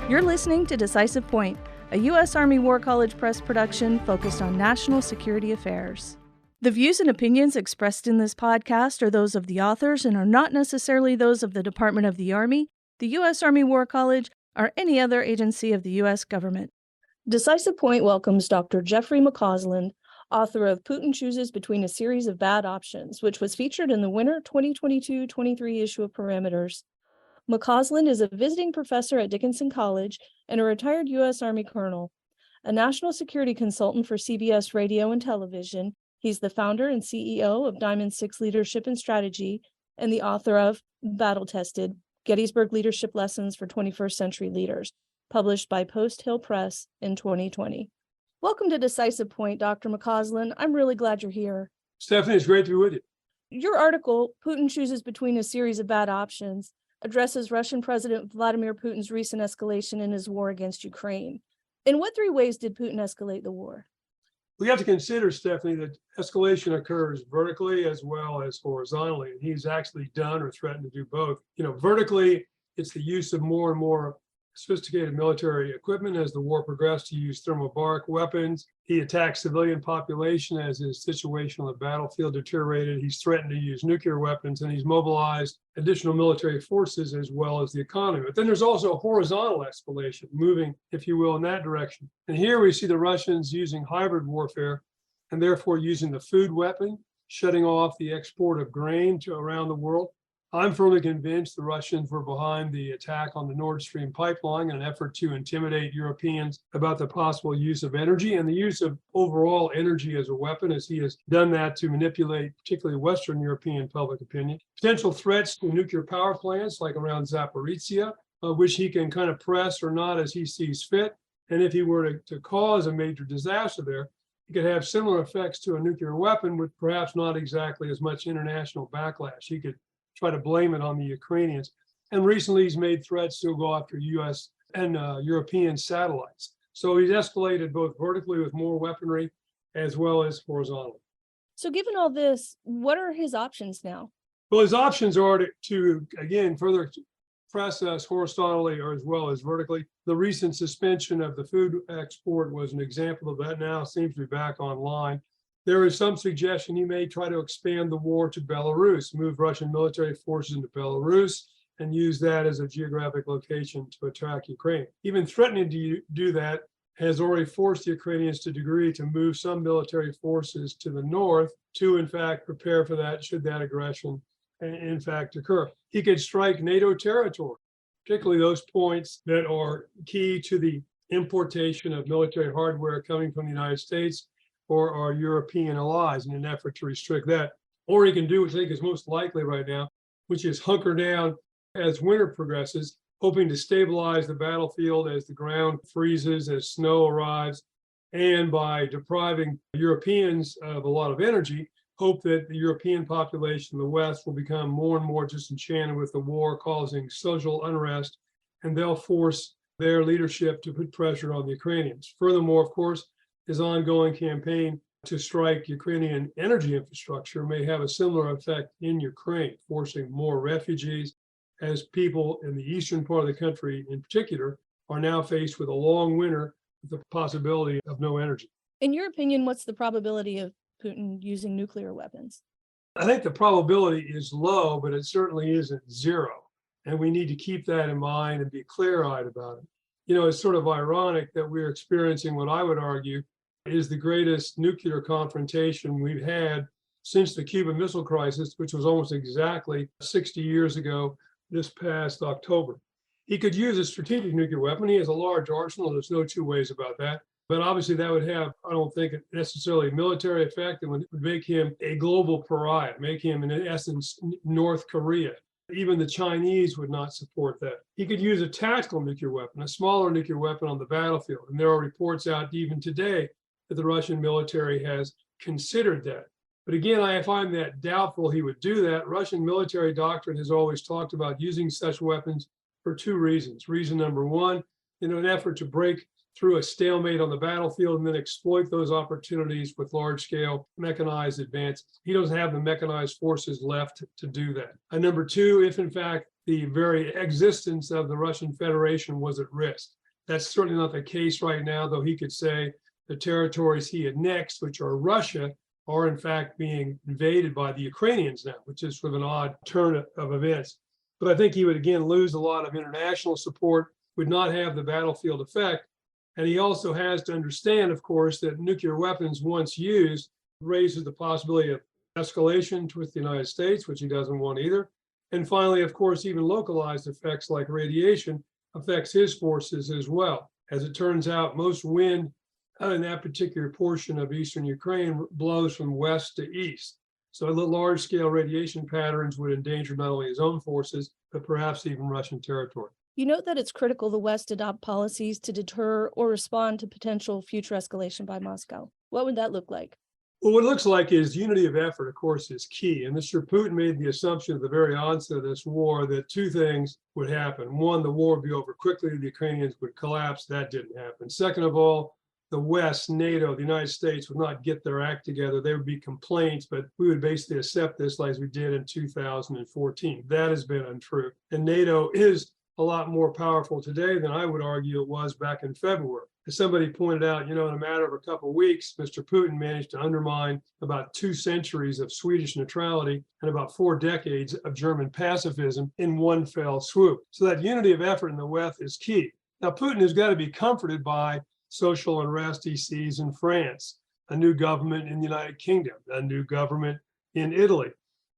You're listening to Decisive Point, a U.S. Army War College Press production focused on national security affairs. The views and opinions expressed in this podcast are those of the authors and are not necessarily those of the Department of the Army, the U.S. Army War College, or any other agency of the U.S. government. Decisive Point welcomes Dr. Jeffrey McCausland, author of Putin Chooses Between a Series of Bad Options, which was featured in the winter 2022-23 issue of Parameters. McCausland is a visiting professor at Dickinson College and a retired U.S. Army colonel. A national security consultant for CBS Radio and Television, he's the founder and CEO of Diamond 6 Leadership and Strategy and the author of Battle Tested, Gettysburg Leadership Lessons for 21st Century Leaders, published by Post Hill Press in 2020. Welcome to Decisive Point, Dr. McCausland. I'm really glad you're here. Stephanie, it's great to be with you. Your article, Putin Chooses Between a Series of Bad Options, addresses Russian President Vladimir Putin's recent escalation in his war against Ukraine. In what three ways did Putin escalate the war? We have to consider, Stephanie, that escalation occurs vertically as well as horizontally, and he's actually done or threatened to do both. Vertically, it's the use of more and more sophisticated military equipment as the war progressed. He used thermobaric weapons. He attacked civilian population as his situation on the battlefield deteriorated. He's threatened to use nuclear weapons, and he's mobilized additional military forces as well as the economy. But then there's also a horizontal escalation, moving, if you will, in that direction. And here we see the Russians using hybrid warfare and therefore using the food weapon, shutting off the export of grain to around the world. I'm firmly convinced the Russians were behind the attack on the Nord Stream pipeline in an effort to intimidate Europeans about the possible use of energy and the use of overall energy as a weapon, as he has done that to manipulate particularly Western European public opinion. Potential threats to nuclear power plants like around Zaporizhia, which he can kind of press or not as he sees fit. And if he were to cause a major disaster there, he could have similar effects to a nuclear weapon with perhaps not exactly as much international backlash. He could try to blame it on the Ukrainians. And recently he's made threats to go after US and European satellites. So he's escalated both vertically with more weaponry as well as horizontally. So given all this, what are his options now? Well, his options are to again, further press us horizontally or as well as vertically. The recent suspension of the food export was an example of that. Now seems to be back online. There is some suggestion he may try to expand the war to Belarus, move Russian military forces into Belarus, and use that as a geographic location to attack Ukraine. Even threatening to do that has already forced the Ukrainians to agree to move some military forces to the north to, in fact, prepare for that should that aggression, in fact, occur. He could strike NATO territory, particularly those points that are key to the importation of military hardware coming from the United States or our European allies in an effort to restrict that. Or he can do what I think is most likely right now, which is hunker down as winter progresses, hoping to stabilize the battlefield as the ground freezes, as snow arrives, and by depriving Europeans of a lot of energy, hope that the European population in the West will become more and more disenchanted with the war, causing social unrest, and they'll force their leadership to put pressure on the Ukrainians. Furthermore, of course, his ongoing campaign to strike Ukrainian energy infrastructure may have a similar effect in Ukraine, forcing more refugees as people in the eastern part of the country in particular are now faced with a long winter with the possibility of no energy. In your opinion, what's the probability of Putin using nuclear weapons? I think the probability is low, but it certainly isn't zero. And we need to keep that in mind and be clear-eyed about it. It's sort of ironic that we're experiencing what I would argue is the greatest nuclear confrontation we've had since the Cuban Missile Crisis, which was almost exactly 60 years ago this past October. He could use a strategic nuclear weapon. He has a large arsenal. There's no two ways about that. But obviously that would have, I don't think, necessarily a military effect. It would make him a global pariah, make him, in essence, North Korea. Even the Chinese would not support that. He could use a tactical nuclear weapon, a smaller nuclear weapon on the battlefield. And there are reports out even today that the Russian military has considered that. But again, I find that doubtful he would do that. Russian military doctrine has always talked about using such weapons for two reasons. Reason number one, in an effort to break through a stalemate on the battlefield and then exploit those opportunities with large-scale mechanized advances. He doesn't have the mechanized forces left to do that. And number two, if in fact the very existence of the Russian Federation was at risk. That's certainly not the case right now, though he could say the territories he annexed, which are Russia, are in fact being invaded by the Ukrainians now, which is sort of an odd turn of events. But I think he would again lose a lot of international support, would not have the battlefield effect. And he also has to understand, of course, that nuclear weapons, once used, raises the possibility of escalation with the United States, which he doesn't want either. And finally, of course, even localized effects like radiation affects his forces as well. As it turns out, most wind in that particular portion of eastern Ukraine blows from west to east. So the large-scale radiation patterns would endanger not only his own forces, but perhaps even Russian territory. You note that it's critical the West adopt policies to deter or respond to potential future escalation by Moscow. What would that look like? Well, what it looks like is unity of effort, of course, is key. And Mr. Putin made the assumption at the very onset of this war that two things would happen. One, the war would be over quickly, the Ukrainians would collapse. That didn't happen. Second of all, the West, NATO, the United States would not get their act together. There would be complaints, but we would basically accept this like we did in 2014. That has been untrue. And NATO is a lot more powerful today than I would argue it was back in February. As somebody pointed out, in a matter of a couple of weeks, Mr. Putin managed to undermine about 2 centuries of Swedish neutrality and about 4 decades of German pacifism in one fell swoop. So that unity of effort in the West is key. Now, Putin has got to be comforted by social unrest he sees in France, a new government in the United Kingdom, a new government in Italy,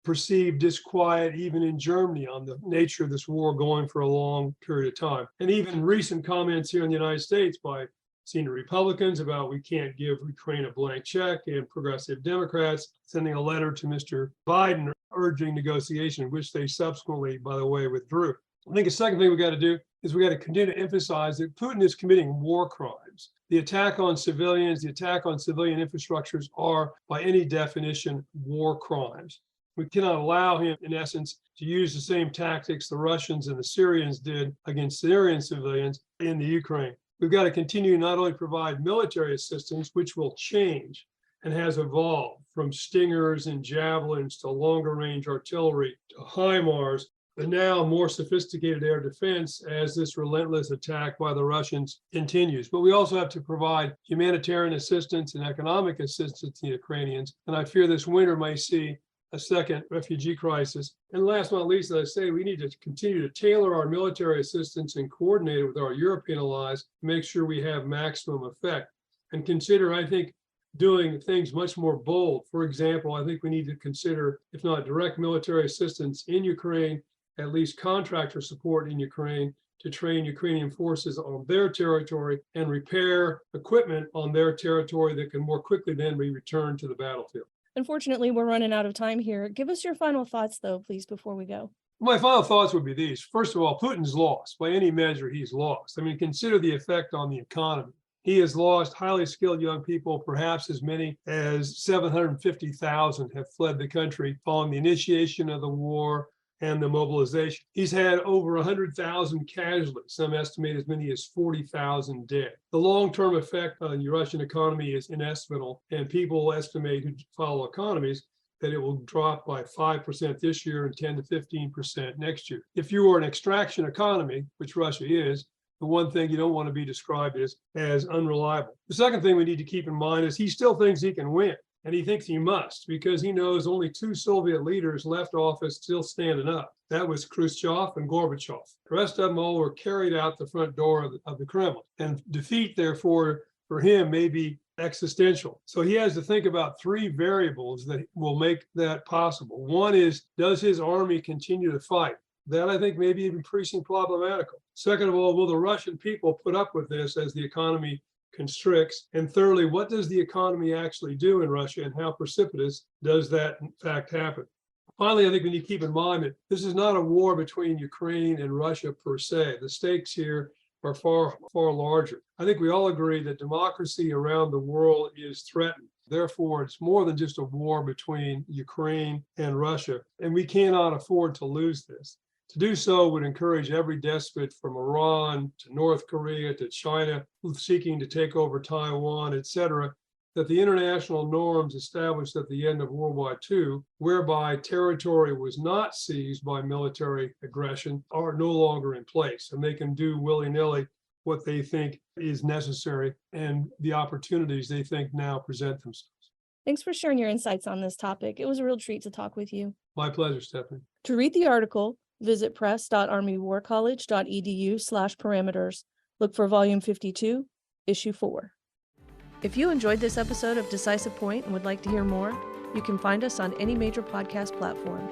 perceived disquiet even in Germany on the nature of this war going for a long period of time. And even recent comments here in the United States by senior Republicans about we can't give Ukraine a blank check, and progressive Democrats sending a letter to Mr. Biden urging negotiation, which they subsequently, by the way, withdrew. I think the second thing we got to do is we got to continue to emphasize that Putin is committing war crimes. The attack on civilians, the attack on civilian infrastructures are, by any definition, war crimes. We cannot allow him, in essence, to use the same tactics the Russians and the Syrians did against Syrian civilians in the Ukraine. We've got to continue not only provide military assistance, which will change and has evolved from Stingers and Javelins to longer range artillery to HIMARS, but now more sophisticated air defense as this relentless attack by the Russians continues. But we also have to provide humanitarian assistance and economic assistance to the Ukrainians. And I fear this winter may see a second refugee crisis. And last but not least, as I say, we need to continue to tailor our military assistance and coordinate it with our European allies to make sure we have maximum effect. And consider, I think, doing things much more bold. For example, I think we need to consider, if not direct military assistance in Ukraine, at least contractor support in Ukraine to train Ukrainian forces on their territory and repair equipment on their territory that can more quickly then be returned to the battlefield. Unfortunately, we're running out of time here. Give us your final thoughts, though, please, before we go. My final thoughts would be these. First of all, Putin's lost. By any measure, he's lost. I mean, consider the effect on the economy. He has lost highly skilled young people. Perhaps as many as 750,000 have fled the country following the initiation of the war and the mobilization. He's had over 100,000 casualties, some estimate as many as 40,000 dead. The long-term effect on the Russian economy is inestimable, and people estimate who follow economies that it will drop by 5% this year and 10 to 15% next year. If you are an extraction economy, which Russia is, the one thing you don't want to be described as unreliable. The second thing we need to keep in mind is he still thinks he can win. And he thinks he must, because he knows only 2 Soviet leaders left office still standing up. That was Khrushchev and Gorbachev. The rest of them all were carried out the front door of the Kremlin. And defeat, therefore, for him may be existential. So he has to think about 3 variables that will make that possible. One is, does his army continue to fight? That, I think, may be increasingly problematical. Second of all, will the Russian people put up with this as the economy constricts? And thirdly, what does the economy actually do in Russia, and how precipitous does that in fact happen? Finally, I think we need to keep in mind that this is not a war between Ukraine and Russia per se. The stakes here are far, far larger. I think we all agree that democracy around the world is threatened. Therefore, it's more than just a war between Ukraine and Russia, and we cannot afford to lose this. To do so would encourage every despot from Iran to North Korea to China seeking to take over Taiwan, etc., that the international norms established at the end of World War II, whereby territory was not seized by military aggression, are no longer in place, and they can do willy-nilly what they think is necessary and the opportunities they think now present themselves. Thanks for sharing your insights on this topic. It was a real treat to talk with you. My pleasure, Stephanie. To read the article, visit press.armywarcollege.edu/parameters. Look for Volume 52, Issue 4. If you enjoyed this episode of Decisive Point and would like to hear more, you can find us on any major podcast platform.